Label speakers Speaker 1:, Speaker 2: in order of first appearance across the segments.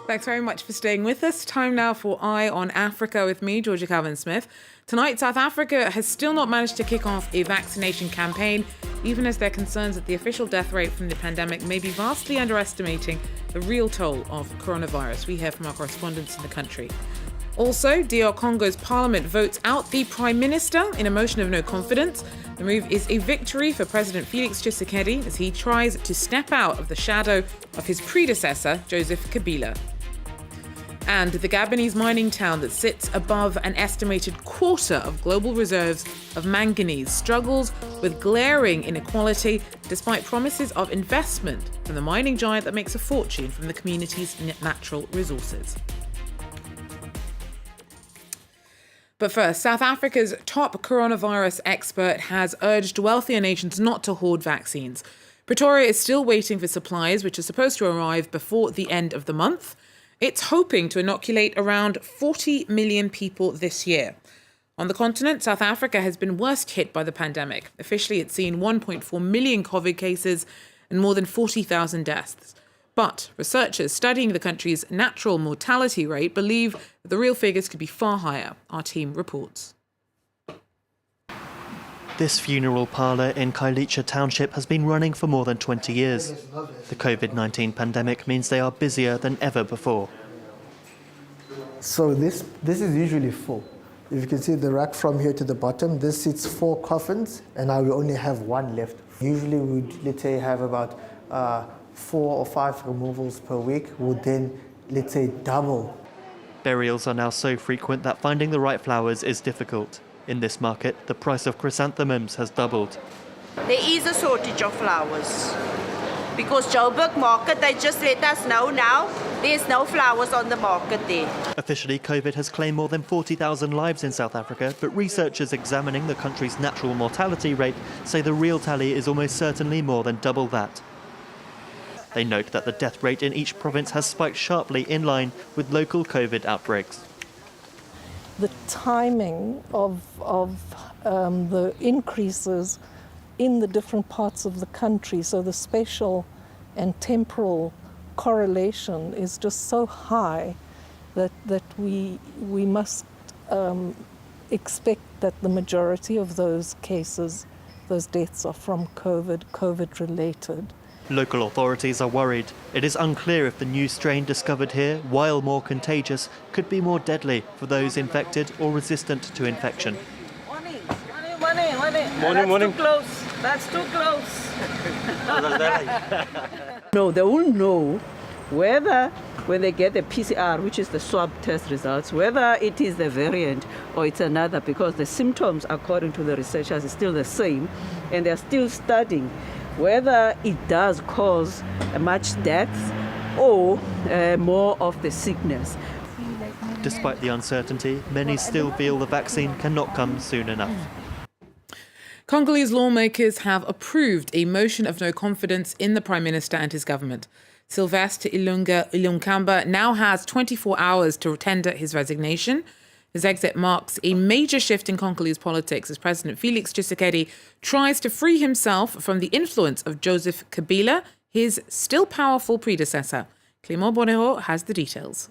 Speaker 1: Thanks very much for staying with us. Time now for Eye on Africa with me, Georgia Calvin-Smith. Tonight, South Africa has still not managed to kick off a vaccination campaign, even as there are concerns that the official death rate from the pandemic may be vastly underestimating the real toll of coronavirus. We hear from our correspondents in the country. Also, DR Congo's parliament votes out the prime minister in a motion of no confidence. The move is a victory for President Felix Tshisekedi as he tries to step out of the shadow of his predecessor, Joseph Kabila. And the Gabonese mining town that sits above an estimated quarter of global reserves of manganese struggles with glaring inequality despite promises of investment from the mining giant that makes a fortune from the community's natural resources. But first, South Africa's top coronavirus expert has urged wealthier nations not to hoard vaccines. Pretoria is still waiting for supplies, which are supposed to arrive before the end of the month. It's hoping to inoculate around 40 million people this year. On the continent, South Africa has been worst hit by the pandemic. Officially, it's seen 1.4 million COVID cases and more than 40,000 deaths. But researchers studying the country's natural mortality rate believe that the real figures could be far higher. Our team reports.
Speaker 2: This funeral parlour in Khayelitsha township has been running for more than 20 years. The COVID-19 pandemic means they are busier than ever before.
Speaker 3: So this is usually full. If you can see the rack from here to the bottom, this seats 4 coffins, and now we only have 1 left. Usually we'd, let's say, have about 4 or 5 removals per week, would then, let's say, double.
Speaker 2: Burials are now so frequent that finding the right flowers is difficult. In this market, the price of chrysanthemums has doubled.
Speaker 4: There is a shortage of flowers because Joburg market, they just let us know now there's no flowers on the market there.
Speaker 2: Officially, COVID has claimed more than 40,000 lives in South Africa, but researchers examining the country's natural mortality rate say the real tally is almost certainly more than double that. They note that the death rate in each province has spiked sharply in line with local COVID outbreaks.
Speaker 5: The timing of the increases in the different parts of the country, so the spatial and temporal correlation is just so high that we must expect that the majority of those cases, those deaths, are from COVID related.
Speaker 2: Local authorities are worried. It is unclear if the new strain discovered here, while more contagious, could be more deadly for those infected or resistant to infection.
Speaker 4: Morning. That's too close.
Speaker 6: No, they will know whether when they get the PCR, which is the swab test results, whether it is the variant or it's another, because the symptoms, according to the researchers, is still the same, and they're still studying whether it does cause much death or more of the sickness.
Speaker 2: Despite the uncertainty, many still feel the vaccine cannot come soon enough.
Speaker 1: Congolese lawmakers have approved a motion of no confidence in the Prime Minister and his government. Sylvestre Ilunga now has 24 hours to tender his resignation. His exit marks a major shift in Congolese politics as President Felix Tshisekedi tries to free himself from the influence of Joseph Kabila, his still powerful predecessor. Clément Bonneau has the details.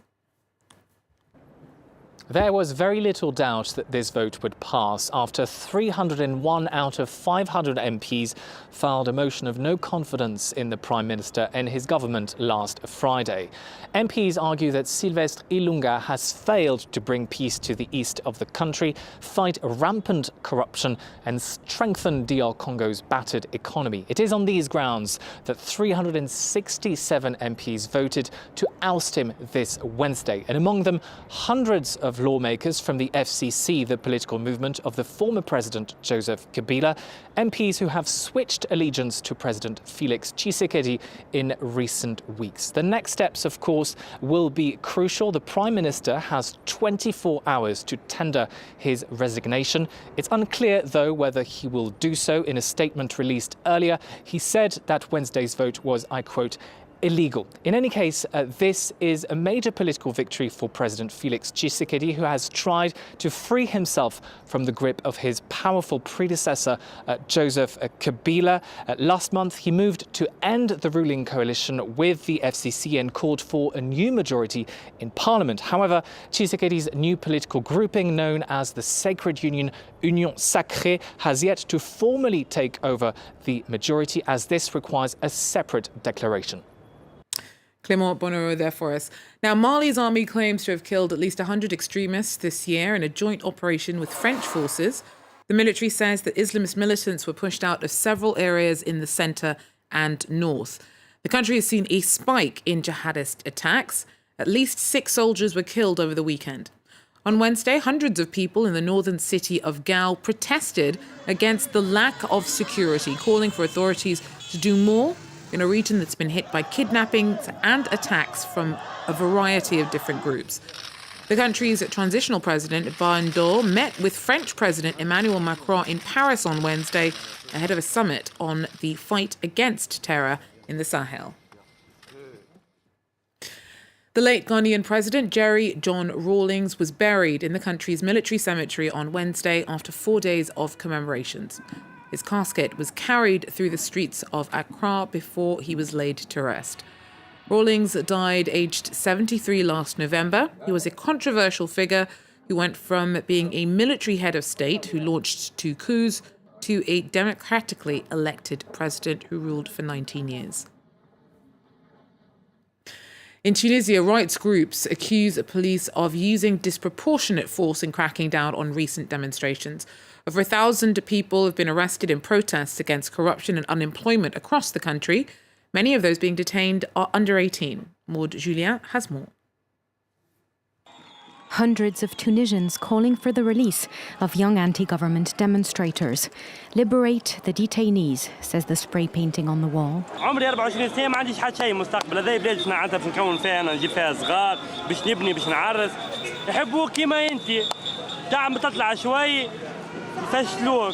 Speaker 7: There was very little doubt that this vote would pass after 301 out of 500 MPs filed a motion of no confidence in the Prime Minister and his government last Friday. MPs argue that Sylvestre Ilunga has failed to bring peace to the east of the country, fight rampant corruption and strengthen DR Congo's battered economy. It is on these grounds that 367 MPs voted to oust him this Wednesday, and among them hundreds of lawmakers from the FCC, the political movement of the former President Joseph Kabila, MPs who have switched allegiance to President Felix Tshisekedi in recent weeks. The next steps, of course, will be crucial. The Prime Minister has 24 hours to tender his resignation. It's unclear, though, whether he will do so. In a statement released earlier, he said that Wednesday's vote was, I quote, illegal. In any case, this is a major political victory for President Felix Tshisekedi, who has tried to free himself from the grip of his powerful predecessor, Joseph Kabila. Last month, he moved to end the ruling coalition with the FCC and called for a new majority in parliament. However, Tshisekedi's new political grouping, known as the Sacred Union, Union Sacrée, has yet to formally take over the majority, as this requires a separate declaration.
Speaker 1: Clément Bonnereau there for us. Now, Mali's army claims to have killed at least 100 extremists this year in a joint operation with French forces. The military says that Islamist militants were pushed out of several areas in the centre and north. The country has seen a spike in jihadist attacks. At least 6 soldiers were killed over the weekend. On Wednesday, hundreds of people in the northern city of Gao protested against the lack of security, calling for authorities to do more in a region that's been hit by kidnappings and attacks from a variety of different groups. The country's transitional president, Bando, met with French President Emmanuel Macron in Paris on Wednesday ahead of a summit on the fight against terror in the Sahel. The late Ghanaian president, Jerry John Rawlings, was buried in the country's military cemetery on Wednesday after 4 days of commemorations. His casket was carried through the streets of Accra before he was laid to rest. Rawlings died aged 73 last November. He was a controversial figure who went from being a military head of state who launched 2 coups to a democratically elected president who ruled for 19 years. In Tunisia, rights groups accuse police of using disproportionate force in cracking down on recent demonstrations. Over 1,000 people have been arrested in protests against corruption and unemployment across the country. Many of those being detained are under 18. Maud Julien has more.
Speaker 8: Hundreds of Tunisians calling for the release of young anti-government demonstrators. Liberate the detainees, says the spray painting on the wall.
Speaker 9: عمري 24 سنة ما عنديش حتى شيء مستقبل هذا بلاد باش نعنتها باش نكون فيها أنا نجيب فيها صغار باش نبني باش نعرس يحبوك كيما أنت دعم تطلع شوي يفشلوك.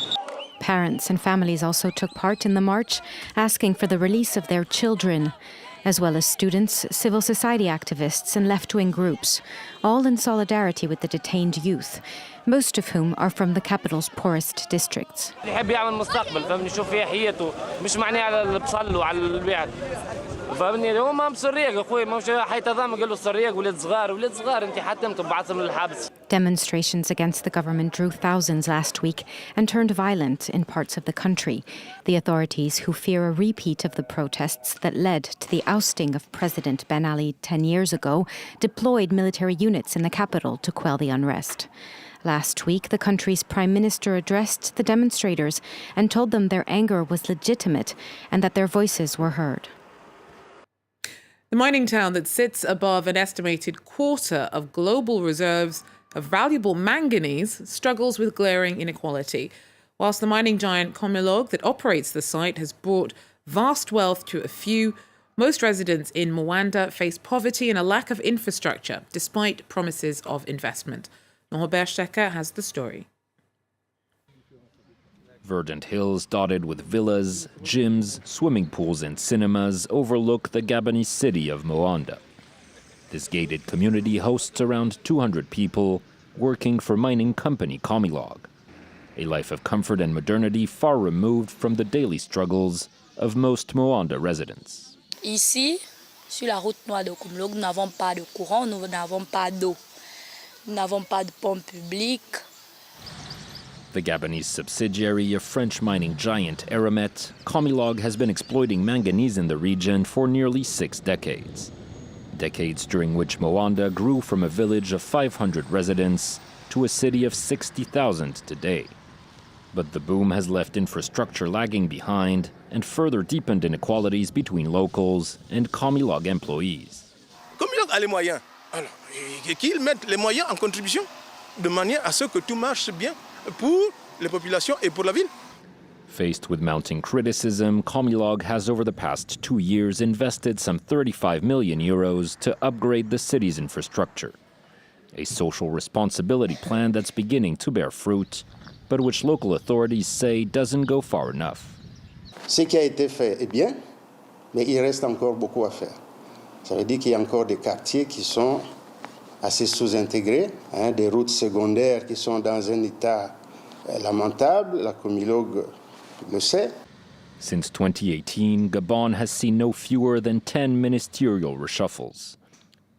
Speaker 8: Parents and families also took part in the march, asking for the release of their children, as well as students, civil society activists and left-wing groups, all in solidarity with the detained youth, most of whom are from the capital's poorest districts.
Speaker 9: يحب يعمل مستقبل فهمني شوف فيها حياته مش معني على البصل وعلى البعد فهمني هو ما مسريق اخوي ما مش حيتضام قال له السريق ولاد صغار انت حتمكم بعثهم للحبس.
Speaker 8: Demonstrations against the government drew thousands last week and turned violent in parts of the country. The authorities, who fear a repeat of the protests that led to the ousting of President Ben Ali 10 years ago, deployed military units in the capital to quell the unrest. Last week, the country's prime minister addressed the demonstrators and told them their anger was legitimate and that their voices were heard.
Speaker 1: The mining town that sits above an estimated quarter of global reserves of valuable manganese struggles with glaring inequality. Whilst the mining giant Comilog that operates the site has brought vast wealth to a few, most residents in Moanda face poverty and a lack of infrastructure, despite promises of investment. Norbert Stecker has the story.
Speaker 10: Verdant hills dotted with villas, gyms, swimming pools and cinemas overlook the Gabonese city of Moanda. This gated community hosts around 200 people working for mining company Comilog. A life of comfort and modernity far removed from the daily struggles of most Moanda residents.
Speaker 11: Ici, sur la route noire de Comilog, nous n'avons pas de courant, nous n'avons pas d'eau. Nous n'avons pas de pompe publique.
Speaker 10: The Gabonese subsidiary of French mining giant Eramet, Comilog has been exploiting manganese in the region for nearly 6 decades. Decades during which Moanda grew from a village of 500 residents to a city of 60,000 today. But the boom has left infrastructure lagging behind and further deepened inequalities between locals and Comilog employees.
Speaker 12: Comilog a les moyens. Alors, qu'ils mettent les moyens en contribution de manière à ce que tout marche bien pour les populations et pour la ville.
Speaker 10: Faced with mounting criticism, Comilog has over the past 2 years invested some 35 million euros to upgrade the city's infrastructure. A social responsibility plan that's beginning to bear fruit, but which local authorities say doesn't go far enough.
Speaker 13: Ce qui a été fait est bien, mais il reste encore beaucoup à faire. Ça veut dire qu'il y a encore des quartiers qui sont assez sous-intégrés, des routes secondaires qui sont dans un état lamentable, la comilog le sait.
Speaker 10: Since 2018, Gabon has seen no fewer than 10 ministerial reshuffles.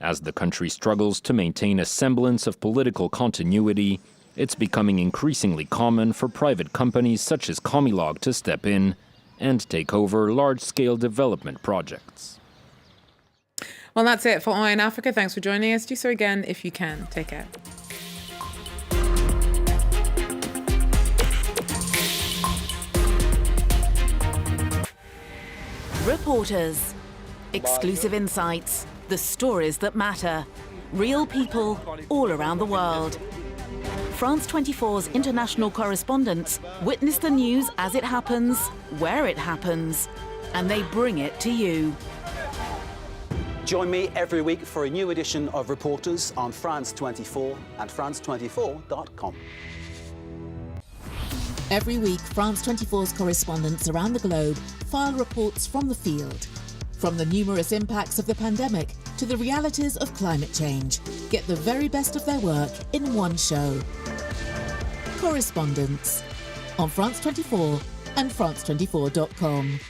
Speaker 10: As the country struggles to maintain a semblance of political continuity, it's becoming increasingly common for private companies such as Comilog to step in and take over large-scale development projects.
Speaker 1: Well, that's it for Eye in Africa. Thanks for joining us. Do so again if you can. Take care.
Speaker 14: Reporters, exclusive insights, the stories that matter, real people all around the world. France 24's international correspondents witness the news as it happens, where it happens, and they bring it to you.
Speaker 15: Join me every week for a new edition of Reporters on France 24 and France24.com.
Speaker 16: Every week, France 24's correspondents around the globe file reports from the field. From the numerous impacts of the pandemic to the realities of climate change, get the very best of their work in one show. Correspondents on France 24 and France24.com.